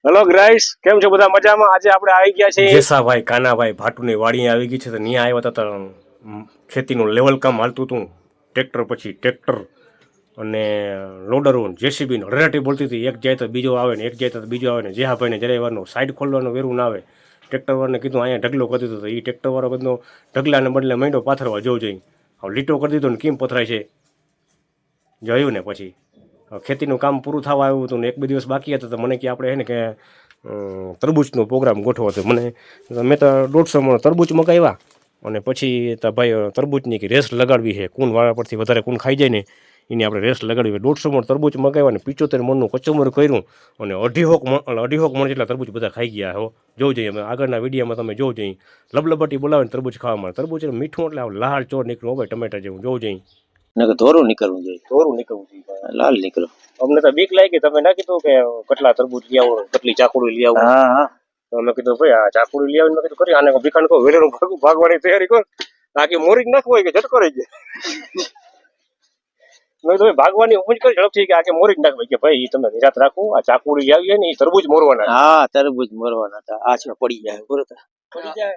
Hello ગ્રાઈસ, કેમ છો બધા? મજામાં? આજે આપણે આવી ગયા છે જેસાભાઈ કાનાભાઈ ભાટુની વાડીએ આવી ગઈ છે. તો ત્યાં આવ્યા હતા તો ખેતીનું લેવલ કામ હાલતું હતું. ટ્રેક્ટર પછી ટ્રેક્ટર અને લોડરો જેસીબી હરાટી બોલતી હતી. એક જાય તો બીજો આવે ને એક જાય તો બીજો આવે ને જેહાભાઈને જરાય વારનો સાઈડ ખોલવાનું વેરું ના આવે. ટ્રેક્ટરવાળાને કીધું અહીંયા ઢગલો કરી દીધો. તો એ ટ્રેક્ટરવાળો બધો ઢગલાને બદલે માંડો પાથરવા જોવું જોઈએ. હવે લીટો કરી દીધો ને કેમ પથરાય છે જોયું ને. પછી ખેતીનું કામ પૂરું થવા આવ્યું હતું ને એક બે દિવસ બાકી હતા. તો મને કે આપણે ને કે તરબૂચનો પ્રોગ્રામ ગોઠવો હતો. મેં તો 150 મણ તરબૂચ મગાવ્યા અને પછી તો ભાઈ તરબૂચની કે રેસ લગાડવી છે. કૂન વાળા પરથી વધારે કૂન ખાઈ જાય ને એની આપણે રેસ લગાડવી. 150 મણ તરબૂચ મગાવ્યા ને 75 મણનું કચુંબર કર્યું અને 250 મણ જેટલા તરબૂચ બધા ખાઈ ગયા. હો જોવું જોઈએ. અમે આગળના વિડીયોમાં તમે જોવું જોઈએ. લબલબાટી બોલાવે ને તરબૂચ ખાવા મળે. તરબૂચ મીઠું એટલે લાલ ચોર નીકળ્યું હોય ટમેટા જેવું. જોવું જોઈએ. ધોરું નીકળવું જોઈએ. ધોરું નીકળવું જોઈએ. લાલ નીકળો. અમને તો બીક લાગી. તમે ના કીધું કે કેટલા તરબૂચ લઈ આવો, કેટલી ચાકુડી લઈ આવો. હા તો અમે કીધું ભાઈ આ ચાકુડી લઈ આવીને કીધું કરી આને ભીખાને કહો વેલેરું ભાગવાની તૈયારી કર. બાકી મોરી જ નાખવું હોય કે ઝટકો રહી જાય. મેં તો ભાગવાની ઊંચ કરી ઝડપથી કે આગે મોરી જ નાખવી કે ભાઈ તમે નિરાત રાખો. આ ચાકુડી લઈ આવીએ ને એ તરબૂચ મોરવાના. હા તરબૂચ મોરવાના હતા. આ પડી જાય બરોબર. પડી જાય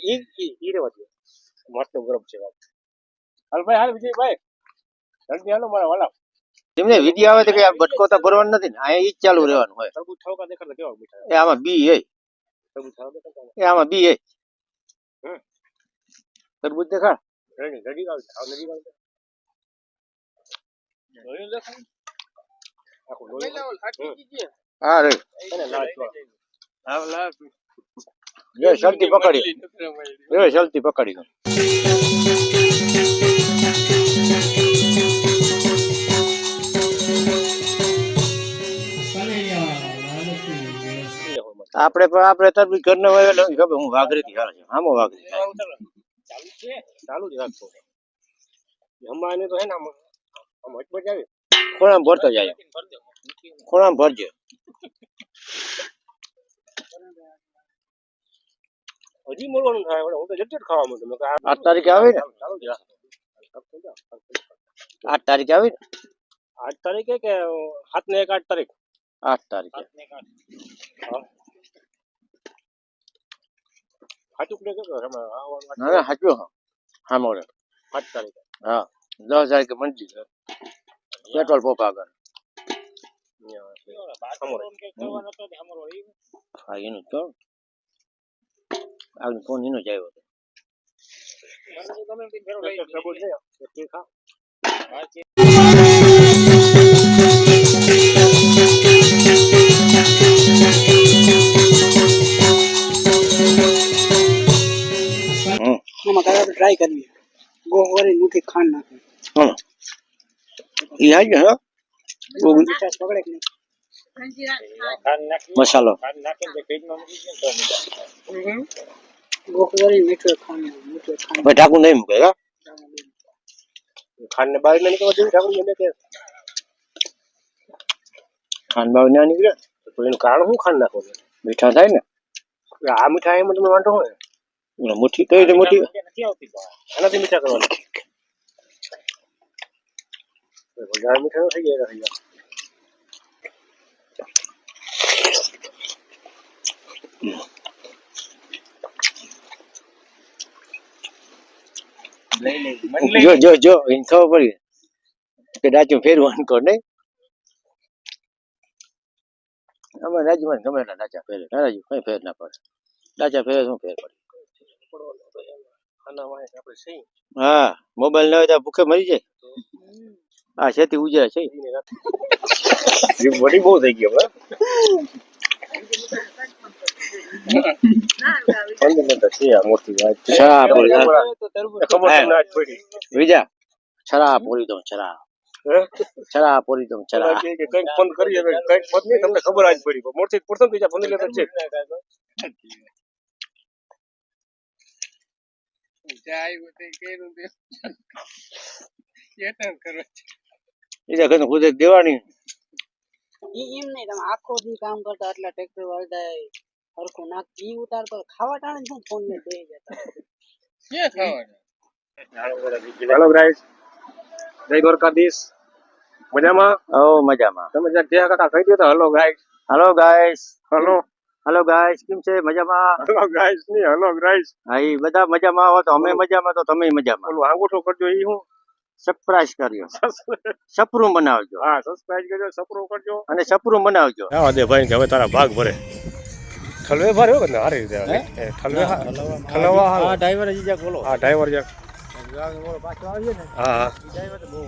ઈ રેવા દે. મસ્ત ગરમ છે વાત. હાલ ભાઈ, હાલ વિજયભાઈ, જલ્દી હાલો મારા વાલા. એમને વિડીયો આવે તો કે બટકો તો ભરવાનો નથી ને, અહીંયા ઈ જ ચાલુ રહેવાનું હોય. તરબૂચ ઠાવકા દેખાડતા કેવા મીઠા. એ આમાં બી હે. તરબૂચ ઠાવકા દેખાડતા. એ આમાં બી હે. તરબૂચ દેખાડ. રેડી આવ નજીક આવ. લોહી દેખાડ. આખો લોહી લેવલ કાઢી દીજે. હા રે. એને લાલ છો. આવ લાલ. એ શલતી પકડી. એ શલતી પકડી. આપણે તરબૂચ ઘરને વાવેલો ખબર હું વાઘરી થી હાલે છે. આમો વાઘરી ચાલુ છે. ચાલુ જ રાખો. જમવાને તો હે ને આમ હટપટ આવે. ખોણામાં ભરતો જાય. ખોણામાં ભરજે. હજી મળવાનું થાય. હું તો જટ ખાવા માંડું. 8 તારીખે આવે ને. ચાલુ જ રાખો. 8 તારીખે આવે ને. 8 તારીખે કે 7 ને 8 તારીખ. 8 તારીખે. હાચું કે ના હાચું. હા મોરે 8 તારીખે. હા 10 તારીખે મંડી પેટ્રોલ પંપ આગળ. હા એનું તો આગળ ફોન એનો જ આવ્યો હતો. ટ્રાય કરવી. ગોળવાળી મુઠ્ઠી ખાંડ નાખવી. હા ઈ હાજે હો. મીઠાશ પકડે કે નહીં? મસાલો ગોળવાળી મીઠું ખાંડ ભાઈ ઢાકું નહીં મૂકે. ખાંડ ને બહાર નીકળવા દેવી ઠાકોર એને કે ખાંડ બાવ ના નીકળે તો એનું કારણ શું ખાંડ નાખો? મીઠા થાય ને. આ મીઠાઈ એમાં તમે વાંધો હોય મુઠ્ઠી કઈ રીતે મુઠ્ઠી નથી આવતી. આનાથી મીઠા કરવાનું. વધારે મીઠા થઈ જાય. જો જો જો એને ખબર પડી કે ડાચું ફેરવાનું કર નહીં. અમે રાજ્યમાં ગમે એટલા ડાચા ફેરે. રાજુ કઈ ફેર ના પડે. ડાચા ફેરે શું ફેર પડે? હા મોબાઈલ ના હોય તો ભૂખે મરી જાય. હા ખેતી ઉજળે છે. વડી બહુ થઈ ગયો. વિજા છરા પૂરી દઉં છરા. છરા પૂરી દઉં છરા. કઈક ફોન કરીએ કઈક ફોન નહીં તમને ખબર આજ પડી. મોરથી પ્રથમ બીજા ફોન લેતા છે. દેવાની એમ નહીં. તમે આખો દી કામ કરતા એટલા ટ્રેક્ટર વાળતા હરખું નાખ ઈ ઉતારતો ખાવા ટાણે શું ફોન ને દઈ જતા. હેલો ગાઈસ, જય દ્વારકાધીશ. મજામાં? મજામાં. તમે જ્યાં કાકા કહી દો તો hello guys. Hello guys hello guys કેમ છે મજામાં? હલો ગાઈસ ની હલો ગાઈસ હા ઈ બધા મજામાં હો તો અમે મજામાં તો તમે મજામાં. ઓલું આંગૂઠો કરજો ઈ હું સરપ્રાઈઝ કર્યો. સપરું બનાવજો. હા સબસ્ક્રાઇબ કરજો સપરો કરજો અને સપરું બનાવજો. હા દે ભાઈ કે હવે તારા ભાગ ભરે ઠલવે ભરે હો ને હારી રીતે ઠલવે ઠલવા હા ડ્રાઈવર જીજા બોલો. હા ડ્રાઈવર જા પાછો આવીએ ને હા ડ્રાઈવર તો બહુ